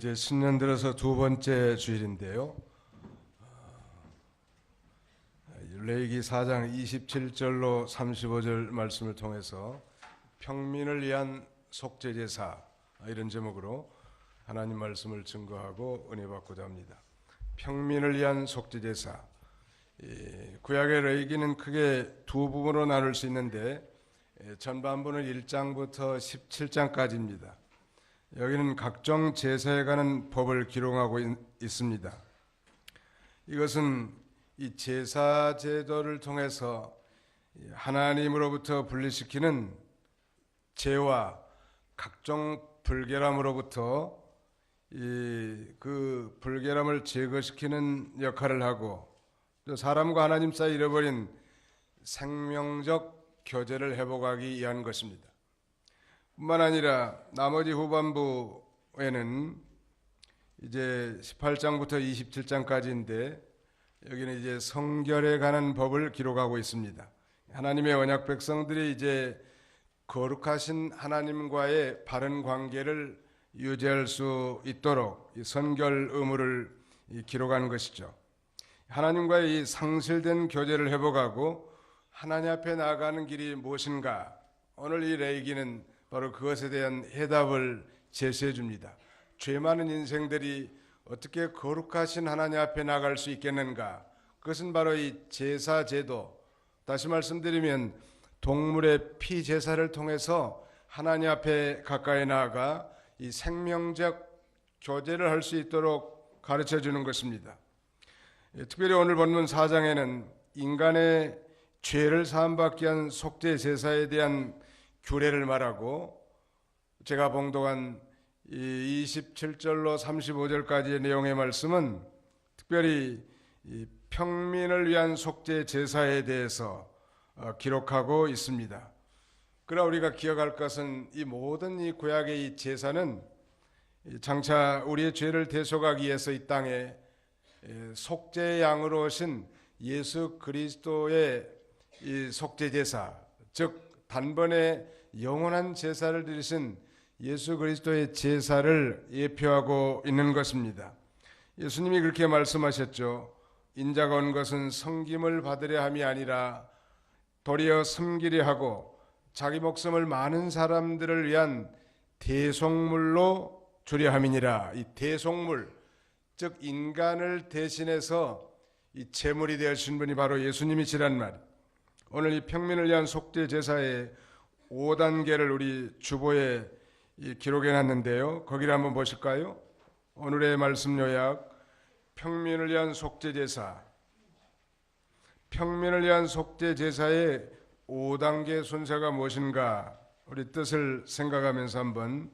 이제 신년 들어서 두 번째 주일인데요. 레위기 4장 27절로 35절 말씀을 통해서 평민을 위한 속죄제사, 이런 제목으로 하나님 말씀을 증거하고 은혜 받고자 합니다. 평민을 위한 속죄제사. 구약의 레위기는 크게 두 부분으로 나눌 수 있는데 전반부는 1장부터 17장까지입니다. 여기는 각종 제사에 관한 법을 기록하고 있습니다. 이것은 이 제사 제도를 통해서 하나님으로부터 분리시키는 죄와 각종 불결함으로부터 그 불결함을 제거시키는 역할을 하고, 또 사람과 하나님 사이 잃어버린 생명적 교제를 회복하기 위한 것입니다. 뿐만 아니라 나머지 후반부에는 이제 18장부터 27장까지인데 여기는 이제 성결에 관한 법을 기록하고 있습니다. 하나님의 언약 백성들이 이제 거룩하신 하나님과의 바른 관계를 유지할 수 있도록 이 선결 의무를 기록한 것이죠. 하나님과의 이 상실된 교제를 회복하고 하나님 앞에 나아가는 길이 무엇인가? 오늘 이 레위기는 바로 그것에 대한 해답을 제시해 줍니다. 죄 많은 인생들이 어떻게 거룩하신 하나님 앞에 나갈 수 있겠는가? 그것은 바로 이 제사 제도, 다시 말씀드리면 동물의 피 제사를 통해서 하나님 앞에 가까이 나아가 이 생명적 교제를 할 수 있도록 가르쳐 주는 것입니다. 특별히 오늘 본문 4장에는 인간의 죄를 사함받기 위한 속죄 제사에 대한 규례를 말하고, 제가 봉독한 27절로 35절까지의 내용의 말씀은 특별히 평민을 위한 속죄 제사에 대해서 기록하고 있습니다. 그러나 우리가 기억할 것은 이 모든 이 구약의 이 제사는 장차 우리의 죄를 대속하기 위해서 이 땅에 속죄의 양으로 오신 예수 그리스도의 이 속죄 제사, 즉 단번에 영원한 제사를 드리신 예수 그리스도의 제사를 예표하고 있는 것입니다. 예수님이 그렇게 말씀하셨죠. 인자가 온 것은 섬김을 받으려 함이 아니라 도리어 섬기려 하고 자기 목숨을 많은 사람들을 위한 대속물로 주려 함이니라. 이 대속물, 즉 인간을 대신해서 이 제물이 되어주신 분이 바로 예수님이시란 말이에요. 오늘 이 평민을 위한 속죄 제사의 5단계를 우리 주보에 기록해 놨는데요. 거기를 한번 보실까요? 오늘의 말씀 요약, 평민을 위한 속죄 제사. 평민을 위한 속죄 제사의 5단계 순서가 무엇인가? 우리 뜻을 생각하면서 한번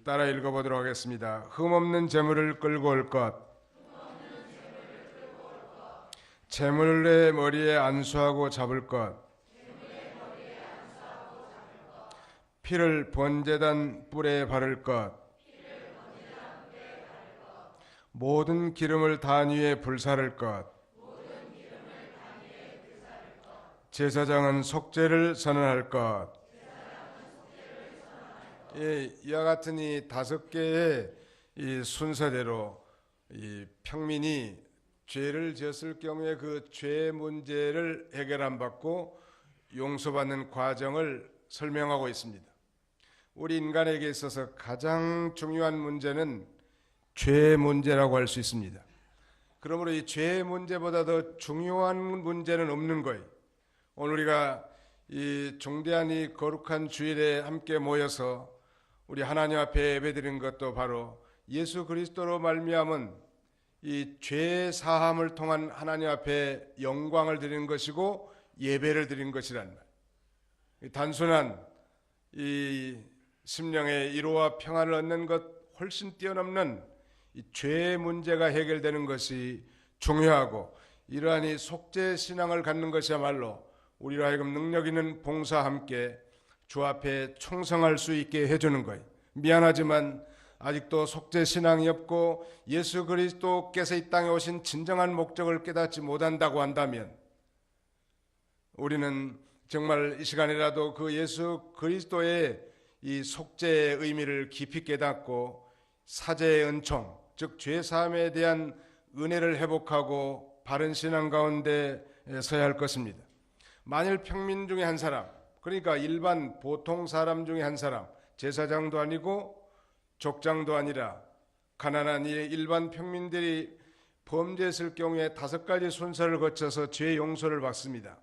따라 읽어보도록 하겠습니다. 흠없는 제물을 끌고 올 것, 제물의 머리에 안수하고 잡을 것, 피를 번제단 뿔에 바를 것, 모든 기름을 단 위에 불사를 것, 제사장은 속죄를 선언할 것. 이와 같은 이 5개의 이 순서대로 이 평민이 죄를 지었을 경우에 그 죄 문제를 해결 안 받고 용서받는 과정을 설명하고 있습니다. 우리 인간에게 있어서 가장 중요한 문제는 죄 문제라고 할 수 있습니다. 그러므로 이 죄 문제보다 더 중요한 문제는 없는 거예요. 오늘 우리가 이 중대한 이 거룩한 주일에 함께 모여서 우리 하나님 앞에 예배드린 것도 바로 예수 그리스도로 말미암은 이 죄 사함을 통한 하나님 앞에 영광을 드리는 것이고 예배를 드리는 것이란 말. 단순한 이 심령의 위로와 평안을 얻는 것 훨씬 뛰어넘는 이 죄의 문제가 해결되는 것이 중요하고, 이러한 이 속죄 신앙을 갖는 것이야말로 우리로 하여금 능력 있는 봉사와 함께 주 앞에 충성할 수 있게 해주는 거예요. 미안하지만 아직도 속죄 신앙이 없고 예수 그리스도께서 이 땅에 오신 진정한 목적을 깨닫지 못한다고 한다면, 우리는 정말 이 시간이라도 그 예수 그리스도의 이 속죄의 의미를 깊이 깨닫고 사죄의 은총, 즉 죄사함에 대한 은혜를 회복하고 바른 신앙 가운데 서야 할 것입니다. 만일 평민 중에 한 사람, 그러니까 일반 보통 사람 중에 한 사람, 제사장도 아니고 족장도 아니라 가난한 일반 평민들이 범죄했을 경우에 5가지 순서를 거쳐서 죄 용서를 받습니다.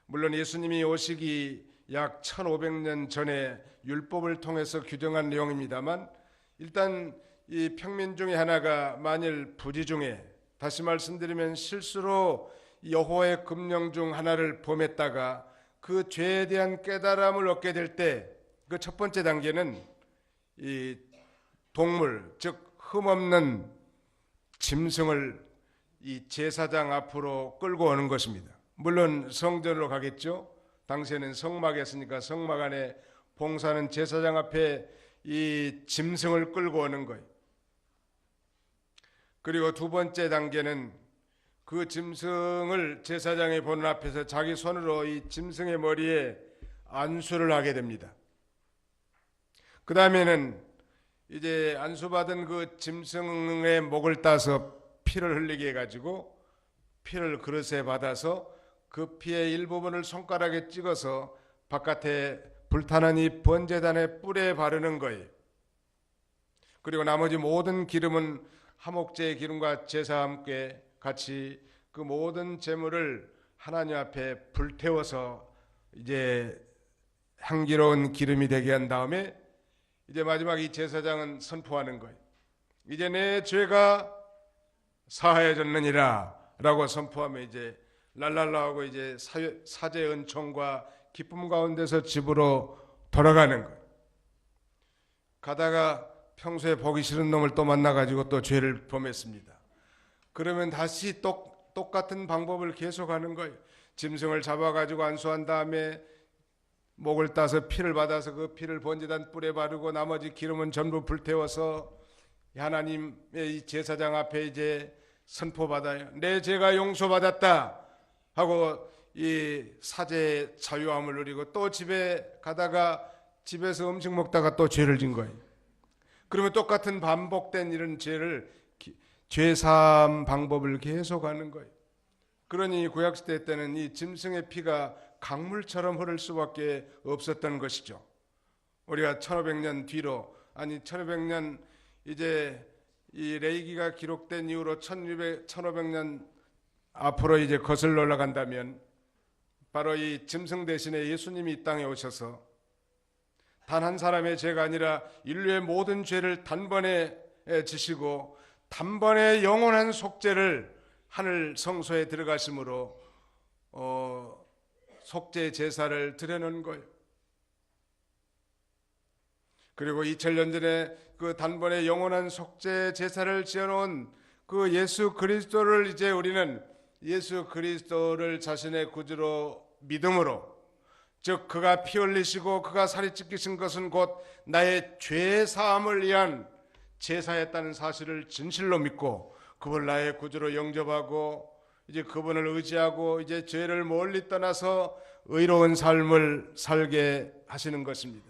물론 예수님이 오시기 약 1500년 전에 율법을 통해서 규정한 내용입니다만, 일단 이 평민 중에 하나가 만일 부지 중에, 다시 말씀드리면 실수로 여호와의 금령 중 하나를 범했다가 그 죄에 대한 깨달음을 얻게 될 때, 그 첫 번째 단계는 이 동물, 즉 흠없는 짐승을 이 제사장 앞으로 끌고 오는 것입니다. 물론 성전으로 가겠죠. 당시에는 성막이었으니까 성막 안에 봉사하는 제사장 앞에 이 짐승을 끌고 오는 거예요. 그리고 두 번째 단계는 그 짐승을 제사장이 보는 앞에서 자기 손으로 이 짐승의 머리에 안수를 하게 됩니다. 그 다음에는 이제 안수받은 그 짐승의 목을 따서 피를 흘리게 해가지고 피를 그릇에 받아서 그 피의 일부분을 손가락에 찍어서 바깥에 불타는 이 번제단의 뿔에 바르는 거예요. 그리고 나머지 모든 기름은 화목제의 기름과 제사와 함께 같이 그 모든 제물을 하나님 앞에 불태워서 이제 향기로운 기름이 되게 한 다음에 이제 마지막 이 제사장은 선포하는 거예요. 이제 내 죄가 사하여졌느니라 라고 선포하면 이제 랄랄라 하고 이제 사죄 은총과 기쁨 가운데서 집으로 돌아가는 거예요. 가다가 평소에 보기 싫은 놈을 또 만나가지고 또 죄를 범했습니다. 그러면 다시 똑같은 방법을 계속하는 거예요. 짐승을 잡아가지고 안수한 다음에 목을 따서 피를 받아서 그 피를 번제단 뿔에 바르고 나머지 기름은 전부 불태워서 하나님의 이 제사장 앞에 이제 선포받아요. 내 죄가 용서받았다 하고 이 사죄의 자유함을 누리고 또 집에 가다가 집에서 음식 먹다가 또 죄를 진 거예요. 그러면 똑같은 반복된 이런 죄사함 방법을 계속하는 거예요. 그러니 구약시대 때는 이 짐승의 피가 강물처럼 흐를 수밖에 없었던 것이죠. 우리가 1500년 뒤로, 아니 1500년 이제 이 레이기가 기록된 이후로 1500년 앞으로 이제 거슬러 올라간다면 바로 이 짐승 대신에 예수님이 이 땅에 오셔서 단 한 사람의 죄가 아니라 인류의 모든 죄를 단번에 지시고 단번에 영원한 속죄를 하늘 성소에 들어가심으로 속죄 제사를 드려놓은 거예요. 그리고 2000년 전에 그 단번에 영원한 속죄 제사를 지어놓은 그 예수 그리스도를 이제 우리는 예수 그리스도를 자신의 구주로 믿음으로, 즉 그가 피 흘리시고 그가 살이 찢기신 것은 곧 나의 죄 사함을 위한 제사였다는 사실을 진실로 믿고 그분을 나의 구주로 영접하고 이제 그분을 의지하고 이제 죄를 멀리 떠나서 의로운 삶을 살게 하시는 것입니다.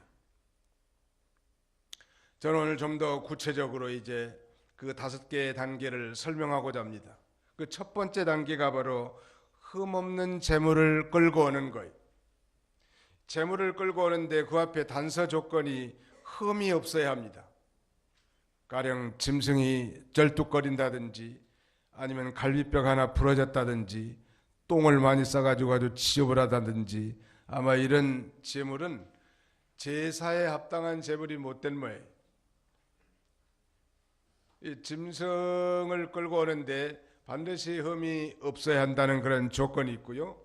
저는 오늘 좀 더 구체적으로 이제 그 5개의 단계를 설명하고자 합니다. 그 첫 번째 단계가 바로 흠없는 재물을 끌고 오는 거예요. 재물을 끌고 오는데 그 앞에 단서 조건이 흠이 없어야 합니다. 가령 짐승이 쩔뚝거린다든지 아니면 갈비뼈가 하나 부러졌다든지 똥을 많이 싸가지고 아주 지저분하다든지 아마 이런 재물은 제사에 합당한 재물이 못된 모양이에요. 이 짐승을 끌고 오는데 반드시 흠이 없어야 한다는 그런 조건이 있고요.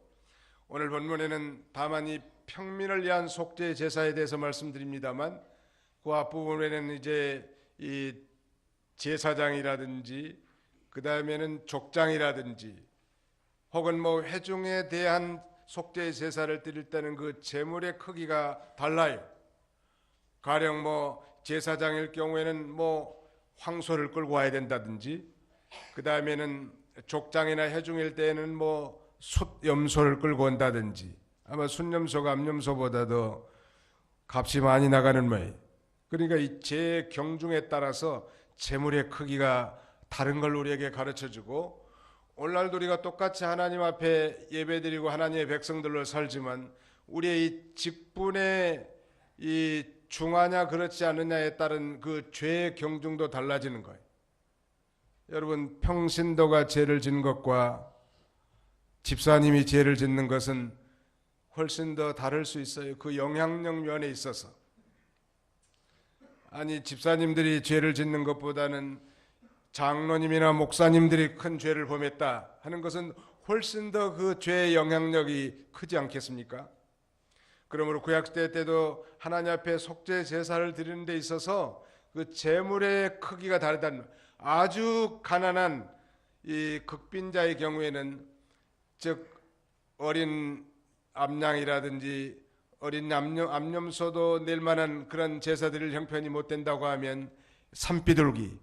오늘 본문에는 다만 이 평민을 위한 속죄 제사에 대해서 말씀드립니다만 그 앞부분에는 이제 이 제사장이라든지 그 다음에는 족장이라든지 혹은 뭐 회중에 대한 속죄 제사를 드릴 때는 그 제물의 크기가 달라요. 가령 뭐 제사장일 경우에는 뭐 황소를 끌고 와야 된다든지 그 다음에는 족장이나 회중일 때에는 뭐 숫염소를 끌고 온다든지 아마 숫염소가 암염소보다 더 값이 많이 나가는 모양이에요. 그러니까 이 죄 경중에 따라서 재물의 크기가 다른 걸 우리에게 가르쳐주고, 오늘날도 우리가 똑같이 하나님 앞에 예배드리고 하나님의 백성들로 살지만 우리의 이 직분의 이 중하냐 그렇지 않느냐에 따른 그 죄의 경중도 달라지는 거예요. 여러분, 평신도가 죄를 짓는 것과 집사님이 죄를 짓는 것은 훨씬 더 다를 수 있어요. 그 영향력 면에 있어서. 아니, 집사님들이 죄를 짓는 것보다는 장로님이나 목사님들이 큰 죄를 범했다 하는 것은 훨씬 더 그 죄의 영향력이 크지 않겠습니까? 그러므로 구약시대 때도 하나님 앞에 속죄 제사를 드리는 데 있어서 그 제물의 크기가 다르다는, 아주 가난한 이 극빈자의 경우에는, 즉 어린 암양이라든지 어린 암염소도 낼 만한 그런 제사 드릴 형편이 못 된다고 하면 산비둘기와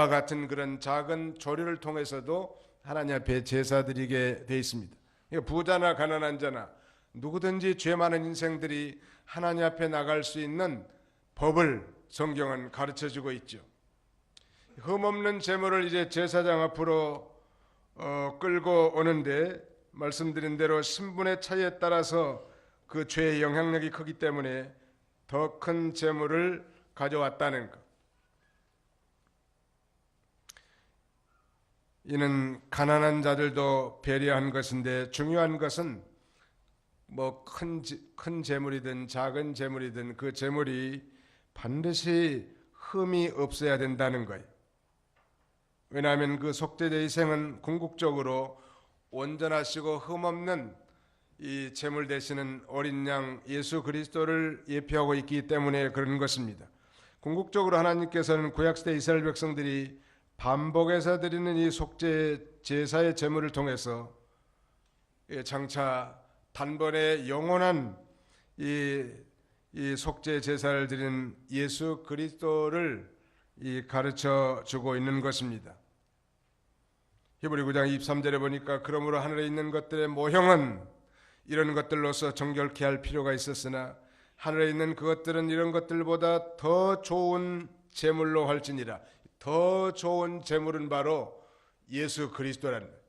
같은 그런 작은 조류를 통해서도 하나님 앞에 제사 드리게 돼 있습니다. 부자나 가난한 자나 누구든지 죄 많은 인생들이 하나님 앞에 나갈 수 있는 법을 성경은 가르쳐주고 있죠. 흠없는 제물을 이제 제사장 앞으로 끌고 오는데, 말씀드린 대로 신분의 차이에 따라서 그 죄의 영향력이 크기 때문에 더 큰 제물을 가져왔다는 것. 이는 가난한 자들도 배려한 것인데, 중요한 것은 뭐 큰 재물이든 작은 재물이든 그 재물이 반드시 흠이 없어야 된다는 거예요. 왜냐하면 그 속죄제 희생은 궁극적으로 온전하시고 흠없는 이 제물 되시는 어린 양 예수 그리스도를 예표하고 있기 때문에 그런 것입니다. 궁극적으로 하나님께서는 구약시대 이스라엘 백성들이 반복해서 드리는 이 속죄 제사의 제물을 통해서 장차 단번에 영원한 이 속죄 제사를 드리는 예수 그리스도를 가르쳐 주고 있는 것입니다. 히브리 9장 23절에 보니까, 그러므로 하늘에 있는 것들의 모형은 이런 것들로서 정결케 할 필요가 있었으나 하늘에 있는 그것들은 이런 것들보다 더 좋은 제물로 할지니라. 더 좋은 제물은 바로 예수 그리스도라는 거예요.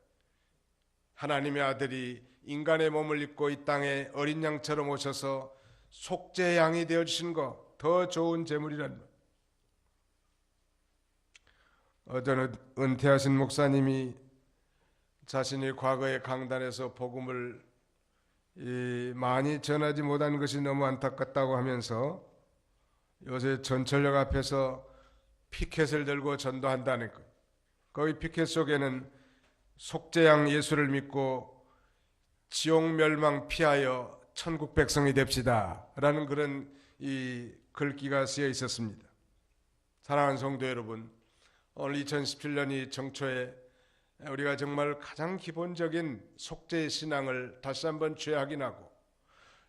하나님의 아들이 인간의 몸을 입고 이 땅에 어린 양처럼 오셔서 속죄 양이 되어주신 것, 더 좋은 제물이라는 거예요. 어떤 은퇴하신 목사님이 자신이 과거에 강단에서 복음을 많이 전하지 못한 것이 너무 안타깝다고 하면서 요새 전철역 앞에서 피켓을 들고 전도한다는 거예요. 거기 피켓 속에는 속죄양 예수를 믿고 지옥 멸망 피하여 천국 백성이 됩시다 라는 그런 이 글귀가 쓰여 있었습니다. 사랑하는 성도 여러분, 오늘 2017년이 정초에 우리가 정말 가장 기본적인 속죄의 신앙을 다시 한번 재확인하고,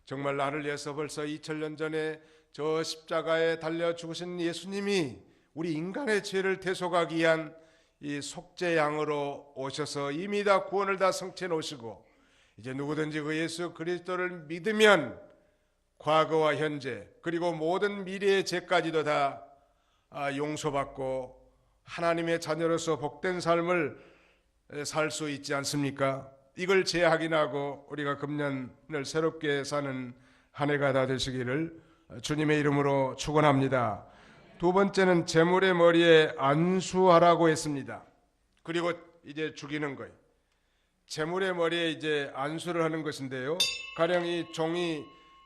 정말 나를 위해서 벌써 2000년 전에 저 십자가에 달려 죽으신 예수님이 우리 인간의 죄를 대속하기 위한 이 속죄 양으로 오셔서 이미 다 구원을 다 성취해 놓으시고, 이제 누구든지 그 예수 그리스도를 믿으면 과거와 현재 그리고 모든 미래의 죄까지도 다 용서받고 하나님의 자녀로서 복된 삶을 살 수 있지 않습니까? 이걸 재확인하고 우리가 금년을 새롭게 사는 한 해가 다 되시기를 주님의 이름으로 축원합니다. 두 번째는 제물의 머리에 안수하라고 했습니다. 그리고 이제 죽이는 거예요. 제물의 머리에 이제 안수를 하는 것인데요, 가령 이 종이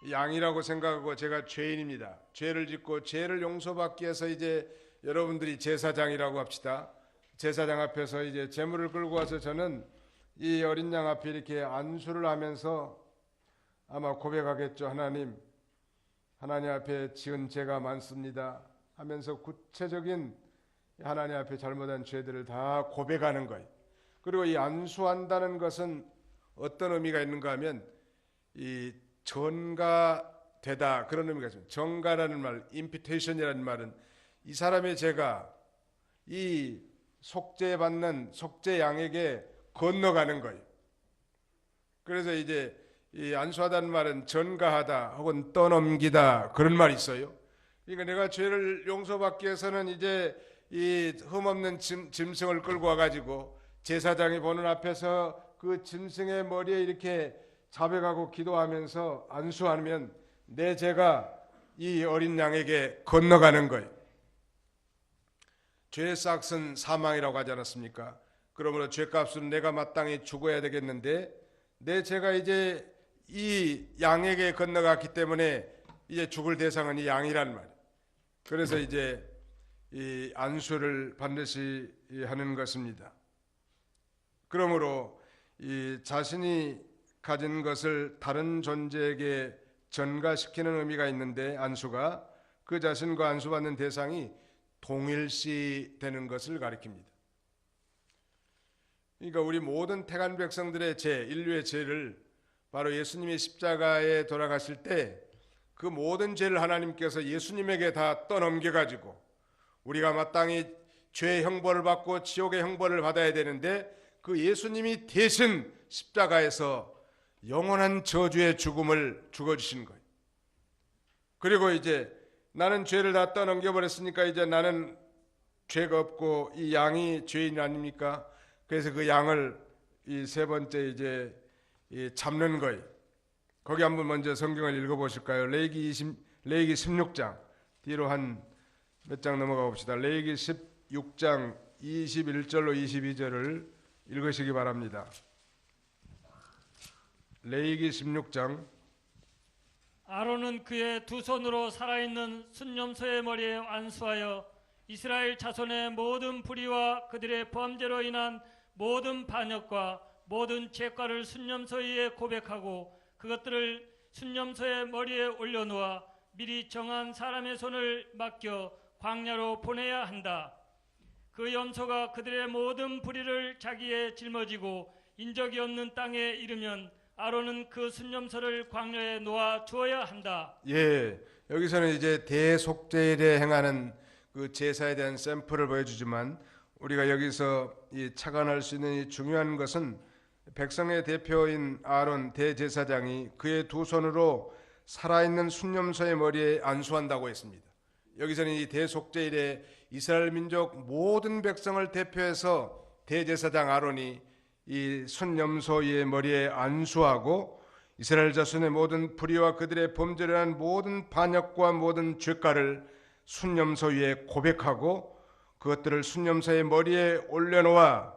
양이라고 생각하고 제가 죄인입니다. 죄를 짓고 죄를 용서받기 위해서 이제 여러분들이 제사장이라고 합시다. 제사장 앞에서 이제 제물을 끌고 와서 저는 이 어린 양 앞에 이렇게 안수를 하면서 아마 고백하겠죠. 하나님 앞에 지은 죄가 많습니다 하면서 구체적인 하나님 앞에 잘못한 죄들을 다 고백하는 거예요. 그리고 이 안수한다는 것은 어떤 의미가 있는가 하면 이 전가되다, 그런 의미가 있습니다. 전가라는 말, 임피테이션이라는 말은 이 사람의 죄가 이 속죄받는 속죄 양에게 건너가는 거예요. 그래서 이제 이 안수하다는 말은 전가하다 혹은 떠넘기다, 그런 말이 있어요. 그러니까 내가 죄를 용서받기 위해서는 이제 이 흠없는 짐승을 끌고 와가지고 제사장이 보는 앞에서 그 짐승의 머리에 이렇게 자백하고 기도하면서 안수하면 내 죄가 이 어린 양에게 건너가는 거예요. 죄의 싹은 사망이라고 하지 않았습니까? 그러므로 죄값은 내가 마땅히 죽어야 되겠는데 내 죄가 이제 이 양에게 건너갔기 때문에 이제 죽을 대상은 이 양이란 말이에요. 그래서 이제 이 안수를 반드시 하는 것입니다. 그러므로 이 자신이 가진 것을 다른 존재에게 전가시키는 의미가 있는데 안수가 그 자신과 안수받는 대상이 동일시 되는 것을 가리킵니다. 그러니까 우리 모든 택한 백성들의 죄, 인류의 죄를 바로 예수님이 십자가에 돌아가실 때 그 모든 죄를 하나님께서 예수님에게 다 떠넘겨가지고 우리가 마땅히 죄의 형벌을 받고 지옥의 형벌을 받아야 되는데 그 예수님이 대신 십자가에서 영원한 저주의 죽음을 죽어주신 거예요. 그리고 이제 나는 죄를 다 떠넘겨버렸으니까 이제 나는 죄가 없고 이 양이 죄인 아닙니까? 그래서 그 양을 이 세 번째 이제 잡는 거예요. 거기 한번 먼저 성경을 읽어보실까요? 레위기 16장 뒤로 한 몇 장 넘어가 봅시다. 레위기 16장 21절로 22절을 읽으시기 바랍니다. 레위기 16장. 아론은 그의 두 손으로 살아있는 순념소의 머리에 안수하여 이스라엘 자손의 모든 불의와 그들의 범죄로 인한 모든 반역과 모든 죄과를 순념소 위에 고백하고 그것들을 순념소의 머리에 올려놓아 미리 정한 사람의 손을 맡겨 광야로 보내야 한다. 그 염소가 그들의 모든 불의를 자기에 짊어지고 인적이 없는 땅에 이르면 아론은 그 순념소를 광야에 놓아 주어야 한다. 예, 여기서는 이제 대속죄일에 행하는 그 제사에 대한 샘플을 보여주지만 우리가 여기서 이 착안할 수 있는 이 중요한 것은 백성의 대표인 아론 대제사장이 그의 두 손으로 살아있는 순념소의 머리에 안수한다고 했습니다. 여기서는 이 대속죄일에 이스라엘 민족 모든 백성을 대표해서 대제사장 아론이 이 순념소의 머리에 안수하고 이스라엘 자손의 모든 불의와 그들의 범죄를 한 모든 반역과 모든 죄가를 순념소 위에 고백하고 그것들을 순념소의 머리에 올려놓아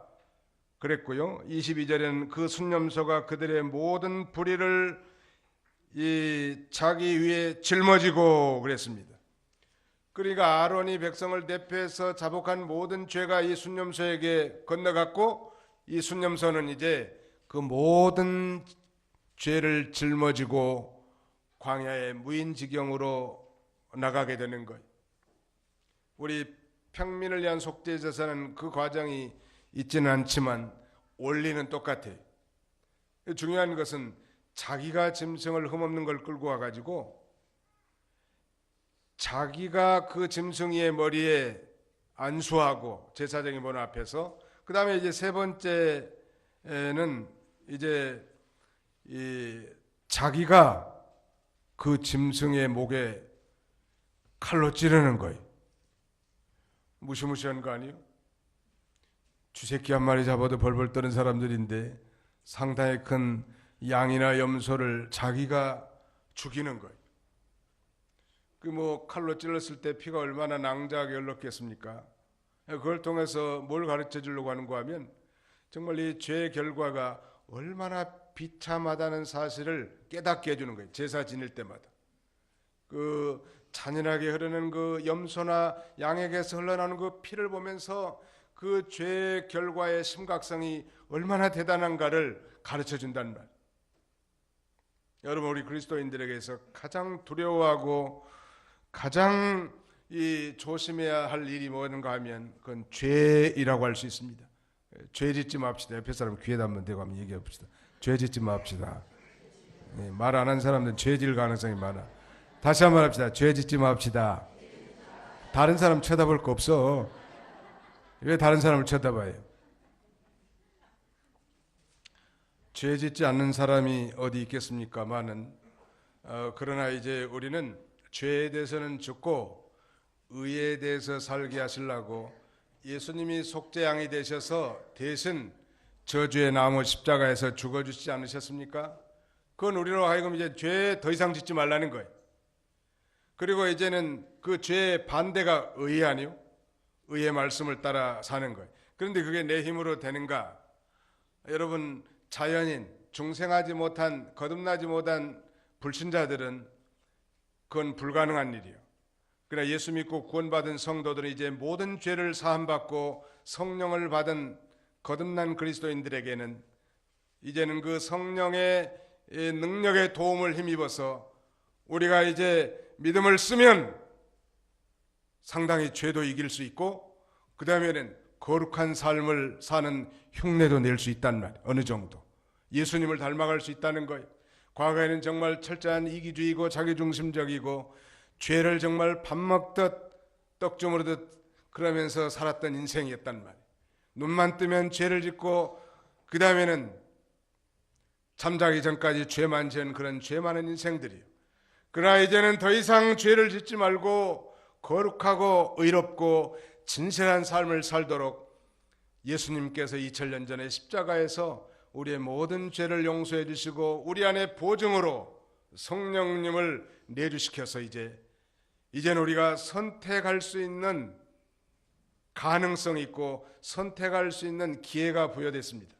그랬고요. 22절에는 그 순념소가 그들의 모든 불의를 이 자기 위에 짊어지고 그랬습니다. 그러니까 아론이 백성을 대표해서 자복한 모든 죄가 이 순념소에게 건너갔고 이 순념소는 이제 그 모든 죄를 짊어지고 광야의 무인지경으로 나가게 되는 거예요. 우리 평민을 위한 속죄 제사는 그 과정이 있지는 않지만 원리는 똑같아요. 중요한 것은 자기가 짐승을 흠없는 걸 끌고 와가지고 자기가 그 짐승의 머리에 안수하고 제사장이 보는 앞에서 그 다음에 이제 세 번째는 이제 이 자기가 그 짐승의 목에 칼로 찌르는 거예요. 무시무시한 거 아니에요? 쥐새끼 한 마리 잡아도 벌벌 떠는 사람들인데 상당히 큰 양이나 염소를 자기가 죽이는 거예요. 그 뭐 칼로 찔렀을 때 피가 얼마나 낭자하게 흘렀겠습니까? 그걸 통해서 뭘 가르쳐 주려고 하는가 하면 정말 이 죄의 결과가 얼마나 비참하다는 사실을 깨닫게 해주는 거예요. 제사 지낼 때마다. 그 잔인하게 흐르는 그 염소나 양에게서 흘러나오는 그 피를 보면서 그 죄의 결과의 심각성이 얼마나 대단한가를 가르쳐 준다는 말. 여러분, 우리 그리스도인들에게서 가장 두려워하고 가장 이 조심해야 할 일이 뭐는가 하면 그건 죄이라고 할 수 있습니다. 죄 짓지 맙시다. 옆에 사람 귀에다 한번 대고 한번 얘기해 봅시다. 죄 짓지 맙시다. 말 안 한 사람들은 죄 질 가능성이 많아. 다시 한번 합시다. 죄 짓지 맙시다. 다른 사람 쳐다볼 거 없어. 왜 다른 사람을 쳐다봐요? 죄 짓지 않는 사람이 어디 있겠습니까만은 그러나 이제 우리는 죄에 대해서는 죽고 의에 대해서 살게 하시려고 예수님이 속죄양이 되셔서 대신 저주의 나무 십자가에서 죽어주시지 않으셨습니까? 그건 우리로 하여금 이제 죄 더 이상 짓지 말라는 거예요. 그리고 이제는 그 죄의 반대가 의의 아니요? 의의 말씀을 따라 사는 거예요. 그런데 그게 내 힘으로 되는가? 여러분, 자연인, 중생하지 못한, 거듭나지 못한 불신자들은 그건 불가능한 일이에요. 그러나 예수 믿고 구원받은 성도들은 이제 모든 죄를 사함받고 성령을 받은 거듭난 그리스도인들에게는 이제는 그 성령의 능력의 도움을 힘입어서 우리가 이제 믿음을 쓰면 상당히 죄도 이길 수 있고 그 다음에는 거룩한 삶을 사는 흉내도 낼 수 있단 말이에요. 어느 정도 예수님을 닮아갈 수 있다는 거예요. 과거에는 정말 철저한 이기주의고 자기중심적이고 죄를 정말 밥 먹듯 떡 주무르듯 그러면서 살았던 인생이었단 말이에요. 눈만 뜨면 죄를 짓고 그 다음에는 잠자기 전까지 죄만 지은 그런 죄 많은 인생들이에요. 그러나 이제는 더 이상 죄를 짓지 말고 거룩하고 의롭고 진실한 삶을 살도록 예수님께서 2000년 전에 십자가에서 우리의 모든 죄를 용서해 주시고 우리 안에 보증으로 성령님을 내주시켜서 이제는 우리가 선택할 수 있는 가능성이 있고 선택할 수 있는 기회가 부여됐습니다.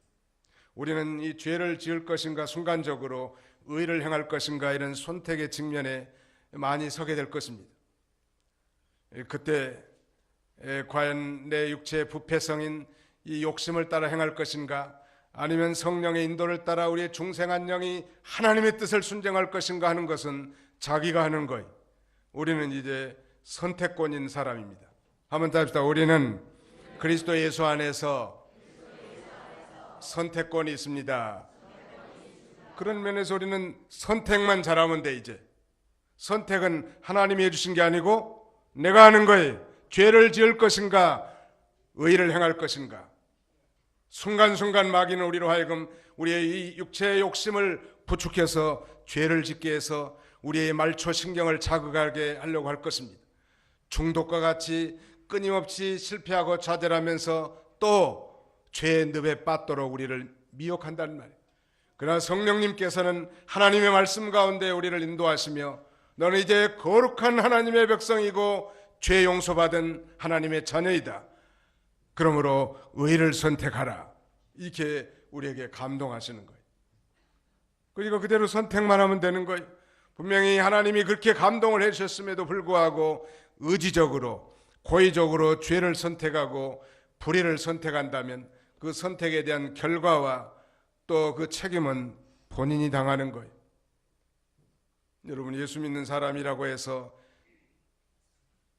우리는 이 죄를 지을 것인가 순간적으로 의를 행할 것인가 이런 선택의 직면에 많이 서게 될 것입니다. 그때 과연 내 육체의 부패성인 이 욕심을 따라 행할 것인가 아니면 성령의 인도를 따라 우리의 중생한 영이 하나님의 뜻을 순종할 것인가 하는 것은 자기가 하는 거예요. 우리는 이제 선택권인 사람입니다. 한번 더 합시다. 우리는 그리스도 예수 안에서 선택권이 있습니다. 그런 면에서 우리는 선택만 잘하면 돼. 이제 선택은 하나님이 해주신 게 아니고 내가 하는 거예요. 죄를 지을 것인가 의를 행할 것인가. 순간순간 마귀는 우리로 하여금 우리의 이 육체의 욕심을 부축해서 죄를 짓게 해서 우리의 말초 신경을 자극하게 하려고 할 것입니다. 중독과 같이 끊임없이 실패하고 좌절하면서 또 죄의 늪에 빠도록 우리를 미혹한다는 말이에요. 그러나 성령님께서는 하나님의 말씀 가운데 우리를 인도하시며 너는 이제 거룩한 하나님의 백성이고 죄 용서받은 하나님의 자녀이다. 그러므로 의를 선택하라. 이렇게 우리에게 감동하시는 거예요. 그리고 그대로 선택만 하면 되는 거예요. 분명히 하나님이 그렇게 감동을 해주셨음에도 불구하고 의지적으로 고의적으로 죄를 선택하고 불의를 선택한다면 그 선택에 대한 결과와 또 그 책임은 본인이 당하는 거예요. 여러분, 예수 믿는 사람이라고 해서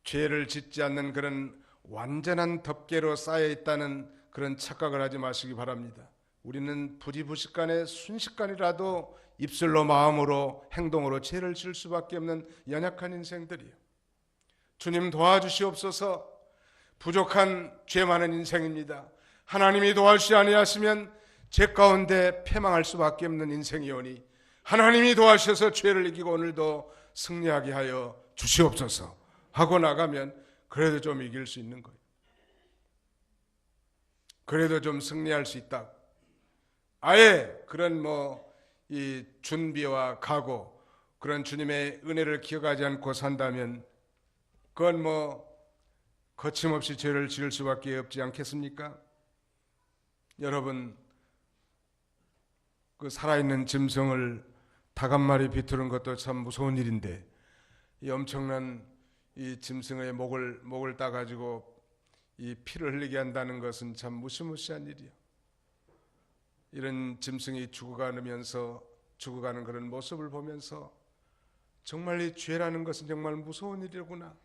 죄를 짓지 않는 그런 완전한 덮개로 쌓여 있다는 그런 착각을 하지 마시기 바랍니다. 우리는 부지부식간에 순식간이라도 입술로 마음으로 행동으로 죄를 지을 수밖에 없는 연약한 인생들이에요. 주님 도와주시옵소서. 부족한 죄 많은 인생입니다. 하나님이 도와주시 아니하시면 죄 가운데 패망할 수밖에 없는 인생이오니 하나님이 도와주셔서 죄를 이기고 오늘도 승리하게 하여 주시옵소서 하고 나가면 그래도 좀 이길 수 있는 거예요. 그래도 좀 승리할 수 있다. 아예 그런 이 준비와 각오, 그런 주님의 은혜를 기억하지 않고 산다면 그건 거침없이 죄를 지을 수밖에 없지 않겠습니까? 여러분, 그 살아있는 짐승을 닭 한 마리 비투는 것도 참 무서운 일인데 이 엄청난 이 짐승의 목을 따가지고 이 피를 흘리게 한다는 것은 참 무시무시한 일이에요. 이런 짐승이 죽어가는 그런 모습을 보면서 정말 이 죄라는 것은 정말 무서운 일이구나.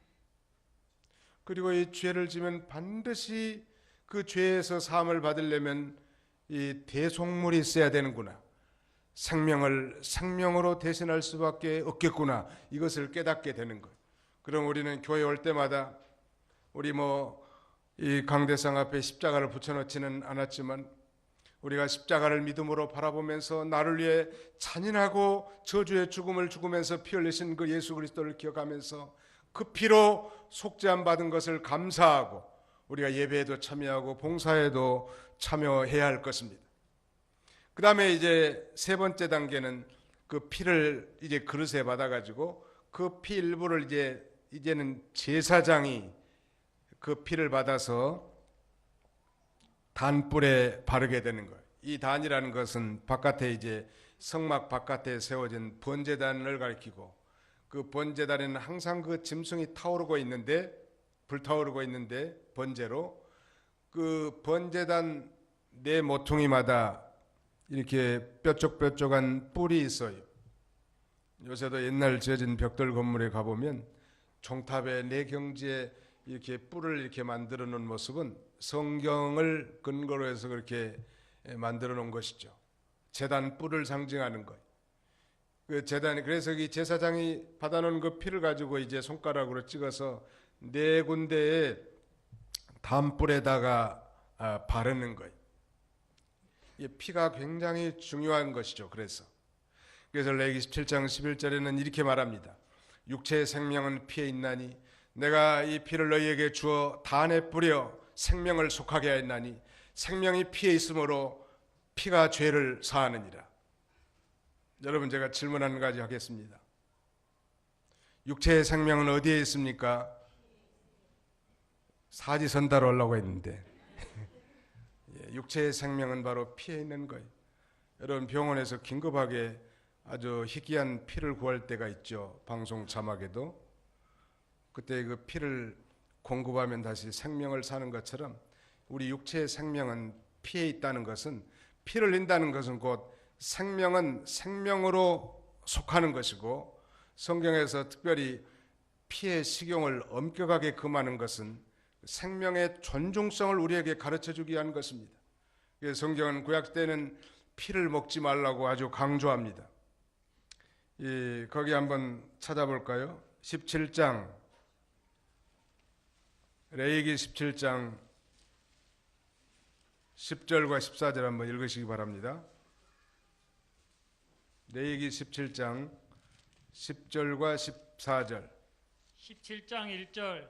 그리고 이 죄를 지면 반드시 그 죄에서 사함을 받으려면 이 대속물이 있어야 되는구나. 생명을 생명으로 대신할 수밖에 없겠구나. 이것을 깨닫게 되는 거예요. 그럼 우리는 교회 올 때마다 우리 이 강대상 앞에 십자가를 붙여놓지는 않았지만 우리가 십자가를 믿음으로 바라보면서 나를 위해 잔인하고 저주의 죽음을 죽으면서 피 흘리신 그 예수 그리스도를 기억하면서 그 피로 속죄함 받은 것을 감사하고 우리가 예배에도 참여하고 봉사에도 참여해야 할 것입니다. 그 다음에 이제 세 번째 단계는 그 피를 이제 그릇에 받아가지고 그 피 일부를 이제는 제사장이 그 피를 받아서 단불에 바르게 되는 거예요. 이 단이라는 것은 바깥에 이제 성막 바깥에 세워진 번제단을 가리키고 그 번제단에는 항상 그 짐승이 타오르고 있는데 불타오르고 있는데 번제로 그 번제단 네 모퉁이마다 이렇게 뾰족뾰족한 뿔이 있어요. 요새도 옛날 지어진 벽돌 건물에 가보면 종탑의 네 경지에 이렇게 뿔을 이렇게 만들어 놓은 모습은 성경을 근거로 해서 그렇게 만들어 놓은 것이죠. 제단 뿔을 상징하는 것. 그 제단이 그래서 이 제사장이 받아놓은 그 피를 가지고 이제 손가락으로 찍어서 네 군데에 단뿔에다가 바르는 거예요. 이 피가 굉장히 중요한 것이죠. 그래서 레위기 17장 11절에는 이렇게 말합니다. 육체의 생명은 피에 있나니 내가 이 피를 너희에게 주어 단에 뿌려 생명을 속하게 하였나니 생명이 피에 있으므로 피가 죄를 사하느니라. 여러분 제가 질문 한 가지 하겠습니다. 육체의 생명은 어디에 있습니까? 사지선다로 올라오고 있는데 육체의 생명은 바로 피에 있는 거예요. 여러분 병원에서 긴급하게 아주 희귀한 피를 구할 때가 있죠. 방송 자막에도 그때 그 피를 공급하면 다시 생명을 사는 것처럼 우리 육체의 생명은 피에 있다는 것은 피를 흘린다는 것은 곧 생명은 생명으로 속하는 것이고 성경에서 특별히 피의 식용을 엄격하게 금하는 것은 생명의 존중성을 우리에게 가르쳐주기 위한 것입니다. 그래서 성경은 구약 때는 피를 먹지 말라고 아주 강조합니다. 거기 한번 찾아볼까요? 17장 레위기 17장 10절과 14절 한번 읽으시기 바랍니다. 레위기 17장 10절과 14절 17장 1절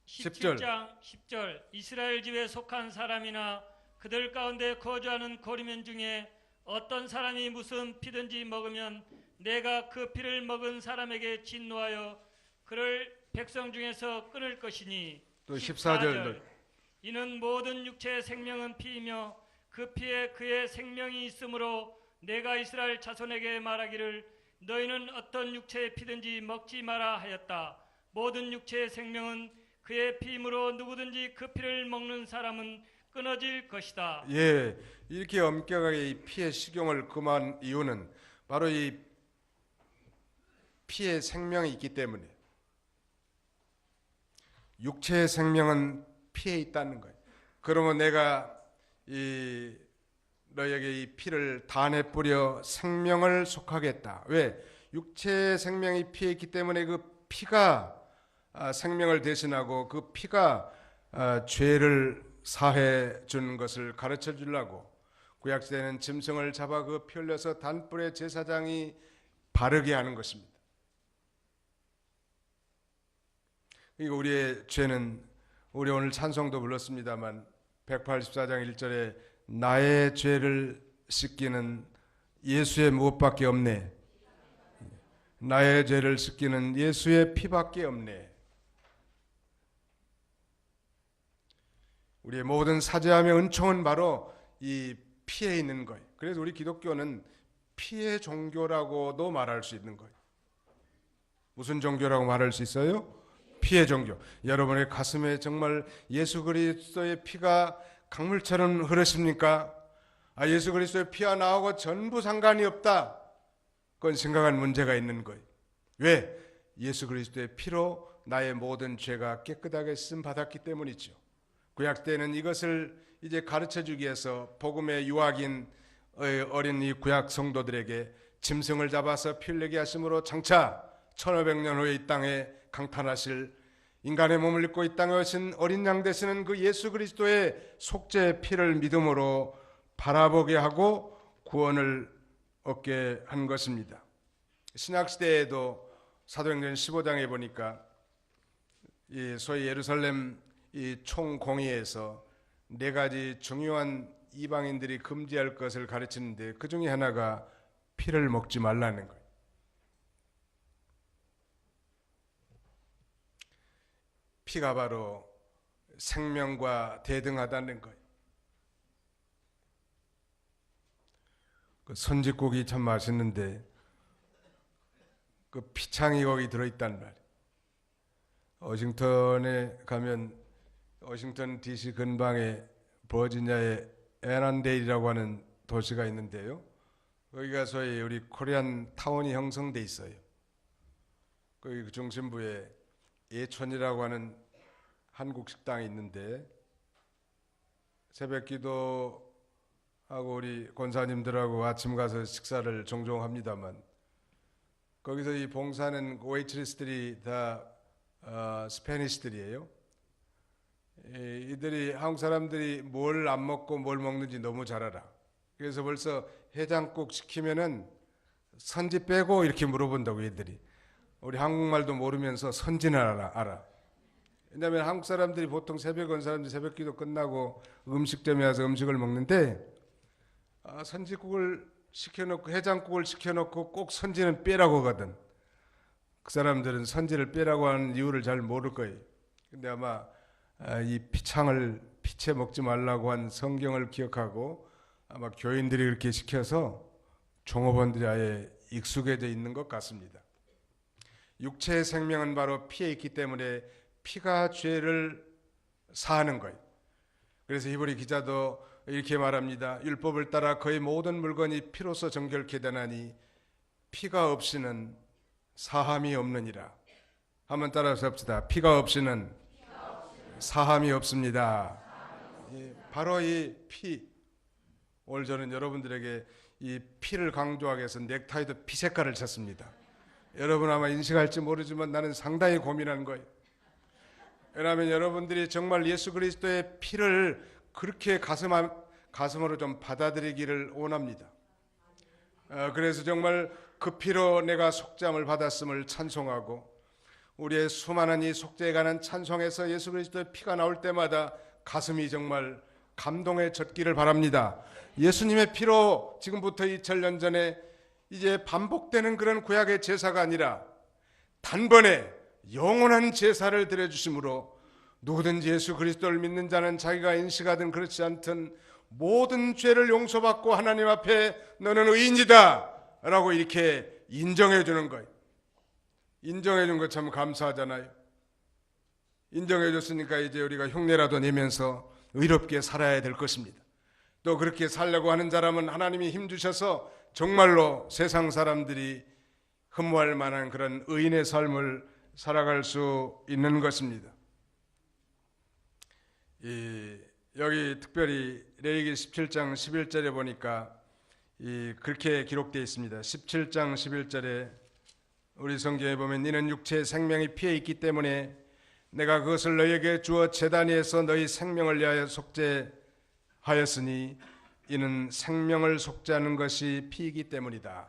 17장 10절 이스라엘 집에 속한 사람이나 그들 가운데 거주하는 거류민 중에 어떤 사람이 무슨 피든지 먹으면 내가 그 피를 먹은 사람에게 진노하여 그를 백성 중에서 끊을 것이니 또 14절 이는 모든 육체의 생명은 피이며 그 피에 그의 생명이 있으므로 내가 이스라엘 자손에게 말하기를 너희는 어떤 육체의 피든지 먹지 마라 하였다. 모든 육체의 생명은 그의 피이므로 누구든지 그 피를 먹는 사람은 끊어질 것이다. 예, 이렇게 엄격하게 이 피의 식용을 금한 이유는 바로 이 피의 생명이 있기 때문에 육체의 생명은 피에 있다는 거예요. 그러면 내가 너에게 이 피를 단에 뿌려 생명을 속하겠다. 왜? 육체의 생명이 피에 있기 때문에 그 피가 생명을 대신하고 그 피가 죄를 사해 주는 것을 가르쳐 주려고 구약시대는 짐승을 잡아 그 피 흘려서 단불에 제사장이 바르게 하는 것입니다. 이거 우리의 죄는 우리 오늘 찬송도 불렀습니다만 184장 1절에 나의 죄를 씻기는 예수의 무엇밖에 없네. 나의 죄를 씻기는 예수의 피밖에 없네. 우리의 모든 사죄함의 은총은 바로 이 피에 있는 거예요. 그래서 우리 기독교는 피의 종교라고도 말할 수 있는 거예요. 무슨 종교라고 말할 수 있어요? 피의 종교. 여러분의 가슴에 정말 예수 그리스도의 피가 강물처럼 흐르십니까? 예수 그리스도의 피와 나하고 전부 상관이 없다. 그건 심각한 문제가 있는 거예요. 왜? 예수 그리스도의 피로 나의 모든 죄가 깨끗하게 씻음 받았기 때문이죠. 구약 때는 이것을 이제 가르쳐 주기 위해서 복음의 유학인 어린 이 구약 성도들에게 짐승을 잡아서 피 흘리게 하심으로 장차 1500년 후에 이 땅에 강탄하실 인간의 몸을 입고 이 땅에 오신 어린 양 되시는 그 예수 그리스도의 속죄의 피를 믿음으로 바라보게 하고 구원을 얻게 한 것입니다. 신약시대에도 사도행전 15장에 보니까 이 소위 예루살렘 이 총공의에서 네 가지 중요한 이방인들이 금지할 것을 가르치는데 그 중에 하나가 피를 먹지 말라는 거예요. 피가 바로 생명과 대등하다는 거예요. 그 선지국이 참 맛있는데 그 피창이 거기 들어있단 말이에요. 워싱턴에 가면 워싱턴 DC 근방에 버지니아의 애난데일이라고 하는 도시가 있는데요. 거기가 소위 우리 코리안 타운이 형성돼 있어요. 거기 그 중심부에 예촌이라고 하는 한국 식당이 있는데 새벽 기도하고 우리 권사님들하고 아침 가서 식사를 종종 합니다만 거기서 이 봉사하는 웨이트리스들이 다 스페니시들이에요. 이들이 한국 사람들이 뭘 안 먹고 뭘 먹는지 너무 잘 알아. 그래서 벌써 해장국 시키면은 선지 빼고 이렇게 물어본다고 얘들이. 우리 한국말도 모르면서 선지는 알아. 왜냐하면 한국 사람들이 보통 새벽 온 사람들이 새벽 기도 끝나고 음식점에 와서 음식을 먹는데 선지국을 시켜놓고 해장국을 시켜놓고 꼭 선지는 빼라고 하거든. 그 사람들은 선지를 빼라고 하는 이유를 잘 모를 거예요. 근데 아마 이 피창을 피채 먹지 말라고 한 성경을 기억하고 아마 교인들이 그렇게 시켜서 종업원들이 아예 익숙해져 있는 것 같습니다. 육체의 생명은 바로 피에 있기 때문에 피가 죄를 사하는 거예요. 그래서 히브리 기자도 이렇게 말합니다. 율법을 따라 거의 모든 물건이 피로서 정결케 되나니 피가 없이는 사함이 없느니라. 한번 따라서 합시다. 피가 없이는 사함이 없습니다. 바로 이 피. 오늘 저는 여러분들에게 이 피를 강조하기 위해서 넥타이도 피 색깔을 쳤습니다. 여러분 아마 인식할지 모르지만 나는 상당히 고민한 거예요. 왜냐하면 여러분들이 정말 예수 그리스도의 피를 그렇게 가슴으로 좀 받아들이기를 원합니다. 그래서 정말 그 피로 내가 속죄함을 받았음을 찬송하고 우리의 수많은 이 속죄에 관한 찬송에서 예수 그리스도의 피가 나올 때마다 가슴이 정말 감동에 젖기를 바랍니다. 예수님의 피로 지금부터 2000년 전에 이제 반복되는 그런 구약의 제사가 아니라 단번에 영원한 제사를 드려주심으로 누구든지 예수 그리스도를 믿는 자는 자기가 인식하든 그렇지 않든 모든 죄를 용서받고 하나님 앞에 너는 의인이다 라고 이렇게 인정해 주는 거예요. 인정해 준 거 참 감사하잖아요. 인정해 줬으니까 이제 우리가 흉내라도 내면서 의롭게 살아야 될 것입니다. 또 그렇게 살려고 하는 사람은 하나님이 힘주셔서 정말로 세상 사람들이 흠모할 만한 그런 의인의 삶을 살아갈 수 있는 것입니다. 여기 특별히 레위기 17장 11절에 보니까 그렇게 기록되어 있습니다. 17장 11절에 우리 성경에 보면 이는 육체의 생명이 피에 있기 때문에 내가 그것을 너희에게 주어 제단 위에서 너희 생명을 위하여 속죄하였으니 이는 생명을 속죄하는 것이 피이기 때문이다.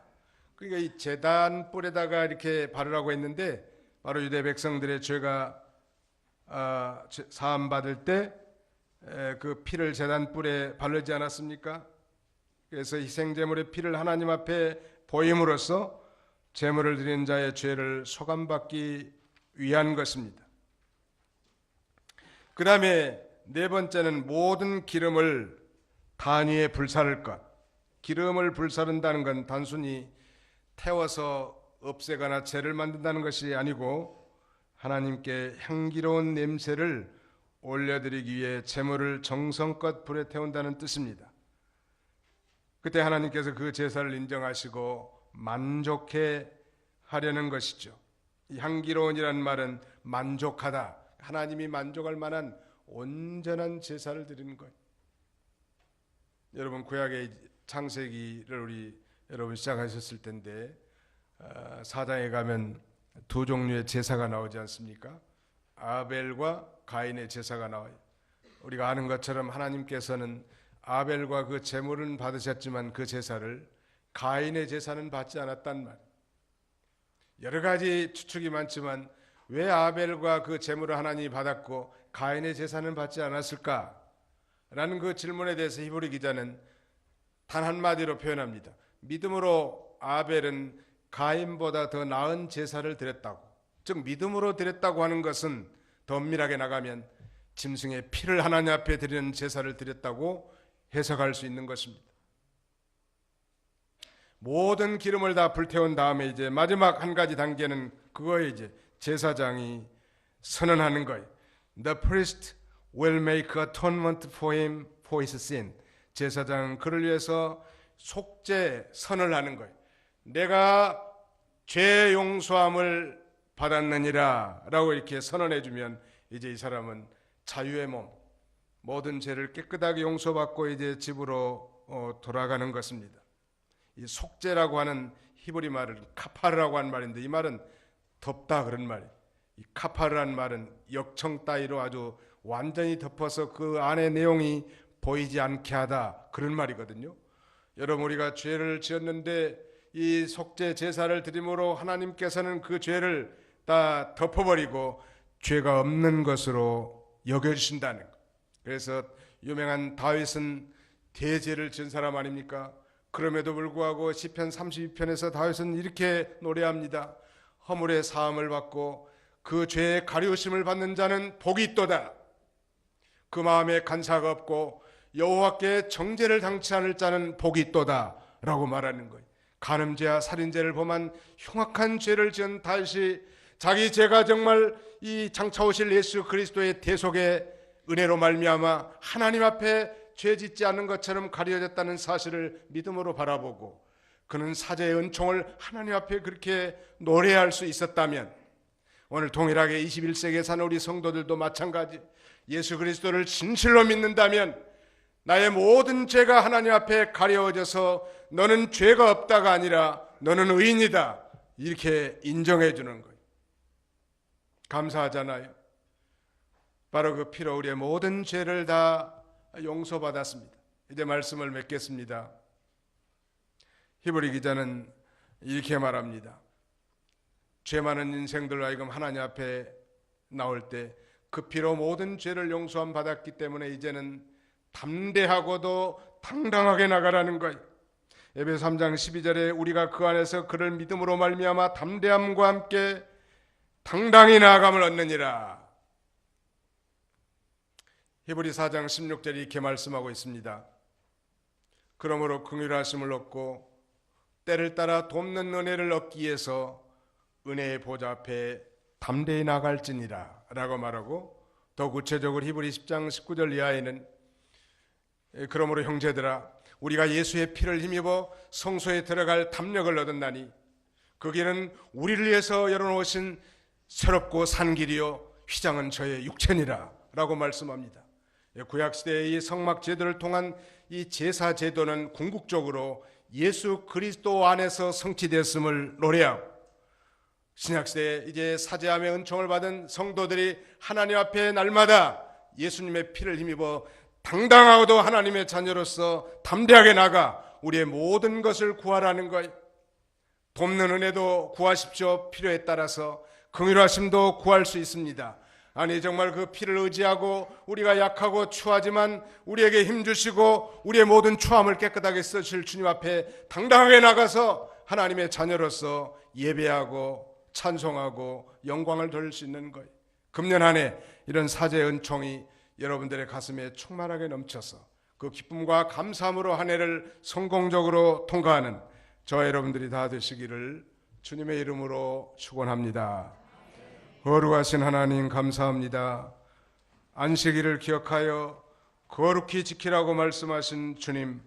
그러니까 이 제단 뿔에다가 이렇게 바르라고 했는데 바로 유대 백성들의 죄가 사함 받을 때 그 피를 제단 뿔에 바르지 않았습니까? 그래서 희생제물의 피를 하나님 앞에 보임으로써 제물을 드리는 자의 죄를 소감받기 위한 것입니다. 그 다음에 네 번째는 모든 기름을 단위에 불사를 것. 기름을 불사른다는 건 단순히 태워서 없애거나 죄를 만든다는 것이 아니고 하나님께 향기로운 냄새를 올려드리기 위해 제물을 정성껏 불에 태운다는 뜻입니다. 그때 하나님께서 그 제사를 인정하시고 만족해 하려는 것이죠. 이 향기로운이라는 말은 만족하다. 하나님이 만족할 만한 온전한 제사를 드리는 거예요. 여러분 구약의 창세기를 여러분 시작하셨을 텐데 4장에 가면 두 종류의 제사가 나오지 않습니까? 아벨과 가인의 제사가 나와요. 우리가 아는 것처럼 하나님께서는 아벨과 그 제물은 받으셨지만 그 제사를 가인의 제사는 받지 않았단 말. 여러 가지 추측이 많지만 왜 아벨과 그 제물을 하나님이 받았고 가인의 제사는 받지 않았을까? 라는 그 질문에 대해서 히브리 기자는 단 한마디로 표현합니다. 믿음으로 아벨은 가인보다 더 나은 제사를 드렸다고. 즉 믿음으로 드렸다고 하는 것은 더 엄밀하게 나가면 짐승의 피를 하나님 앞에 드리는 제사를 드렸다고 해석할 수 있는 것입니다. 모든 기름을 다 불태운 다음에 이제 마지막 한 가지 단계는 그거에 이제 제사장이 선언하는 거예요. The priest will make atonement for him for his sin. 제사장은 그를 위해서 속죄 선을 하는 거예요. 내가 죄 용서함을 받았느니라 라고 이렇게 선언해 주면 이제 이 사람은 자유의 몸, 모든 죄를 깨끗하게 용서받고 이제 집으로 돌아가는 것입니다. 이 속죄라고 하는 히브리 말은 카파르라고 하는 말인데 이 말은 덮다 그런 말이에요. 이 카파르라는 말은 역청 따위로 아주 완전히 덮어서 그 안의 내용이 보이지 않게 하다 그런 말이거든요. 여러분 우리가 죄를 지었는데 이 속죄 제사를 드림으로 하나님께서는 그 죄를 다 덮어버리고 죄가 없는 것으로 여겨주신다는 것. 그래서 유명한 다윗은 대죄를 지은 사람 아닙니까? 그럼에도 불구하고 시편 32편에서 다윗은 이렇게 노래합니다. 허물의 사함을 받고 그 죄의 가리우심을 받는 자는 복이 있도다. 그 마음에 간사가 없고 여호와께 정죄를 당치 않을 자는 복이 있도다 라고 말하는 거예요. 간음죄와 살인죄를 범한 흉악한 죄를 지은 다윗이 자기 죄가 정말 이 장차 오실 예수 그리스도의 대속의 은혜로 말미암아 하나님 앞에 죄 짓지 않는 것처럼 가려졌다는 사실을 믿음으로 바라보고 그는 사죄의 은총을 하나님 앞에 그렇게 노래할 수 있었다면 오늘 동일하게 21세기에 사는 우리 성도들도 마찬가지 예수 그리스도를 진실로 믿는다면 나의 모든 죄가 하나님 앞에 가려워져서 너는 죄가 없다가 아니라 너는 의인이다 이렇게 인정해 주는 거예요. 감사하잖아요. 바로 그 피로 우리의 모든 죄를 다 용서받았습니다. 이제 말씀을 맺겠습니다. 히브리 기자는 이렇게 말합니다. 죄 많은 인생들로 하여금 하나님 앞에 나올 때 그 피로 모든 죄를 용서함 받았기 때문에 이제는 담대하고도 당당하게 나가라는 거예요. 에베소 3장 12절에 우리가 그 안에서 그를 믿음으로 말미암아 담대함과 함께 당당히 나아감을 얻느니라. 히브리 4장 16절에 이렇게 말씀하고 있습니다. 그러므로 긍휼하심을 얻고 때를 따라 돕는 은혜를 얻기 위해서 은혜의 보좌 앞에 담대히 나갈지니라 라고 말하고 더 구체적으로 히브리 10장 19절 이하에는 그러므로 형제들아 우리가 예수의 피를 힘입어 성소에 들어갈 담력을 얻었나니 그 길은 우리를 위해서 열어놓으신 새롭고 산 길이요 휘장은 저의 육체니라 라고 말씀합니다. 구약시대의 이 성막 제도를 통한 이 제사 제도는 궁극적으로 예수 그리스도 안에서 성취됐음을 노래하고 신약시대에 이제 사죄함의 은총을 받은 성도들이 하나님 앞에 날마다 예수님의 피를 힘입어 당당하고도 하나님의 자녀로서 담대하게 나가 우리의 모든 것을 구하라는 것. 돕는 은혜도 구하십시오. 필요에 따라서 긍휼하심도 구할 수 있습니다. 아니 정말 그 피를 의지하고 우리가 약하고 추하지만 우리에게 힘주시고 우리의 모든 추함을 깨끗하게 쓰실 주님 앞에 당당하게 나가서 하나님의 자녀로서 예배하고 찬송하고 영광을 돌릴 수 있는 거예요. 금년 한 해 이런 사죄의 은총이 여러분들의 가슴에 충만하게 넘쳐서 그 기쁨과 감사함으로 한 해를 성공적으로 통과하는 저와 여러분들이 다 되시기를 주님의 이름으로 축원합니다. 거룩하신 하나님 감사합니다. 안식일을 기억하여 거룩히 지키라고 말씀하신 주님,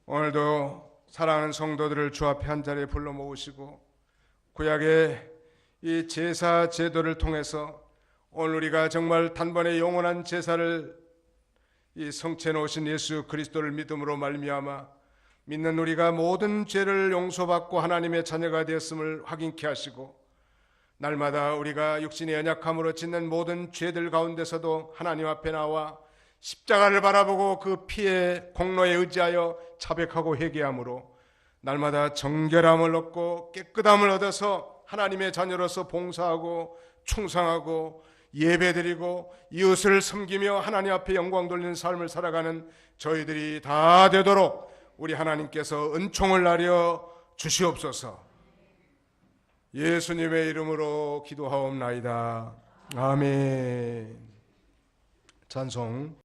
오늘도 사랑하는 성도들을 주 앞에 한 자리에 불러 모으시고 구약의 이 제사 제도를 통해서 오늘 우리가 정말 단번에 영원한 제사를 이 성취해 놓으신 예수 그리스도를 믿음으로 말미암아 믿는 우리가 모든 죄를 용서받고 하나님의 자녀가 되었음을 확인케 하시고 날마다 우리가 육신의 연약함으로 짓는 모든 죄들 가운데서도 하나님 앞에 나와 십자가를 바라보고 그 피의 공로에 의지하여 자백하고 회개함으로 날마다 정결함을 얻고 깨끗함을 얻어서 하나님의 자녀로서 봉사하고 충성하고 예배드리고 이웃을 섬기며 하나님 앞에 영광 돌리는 삶을 살아가는 저희들이 다 되도록 우리 하나님께서 은총을 나려 주시옵소서. 예수님의 이름으로 기도하옵나이다. 아멘. 찬송.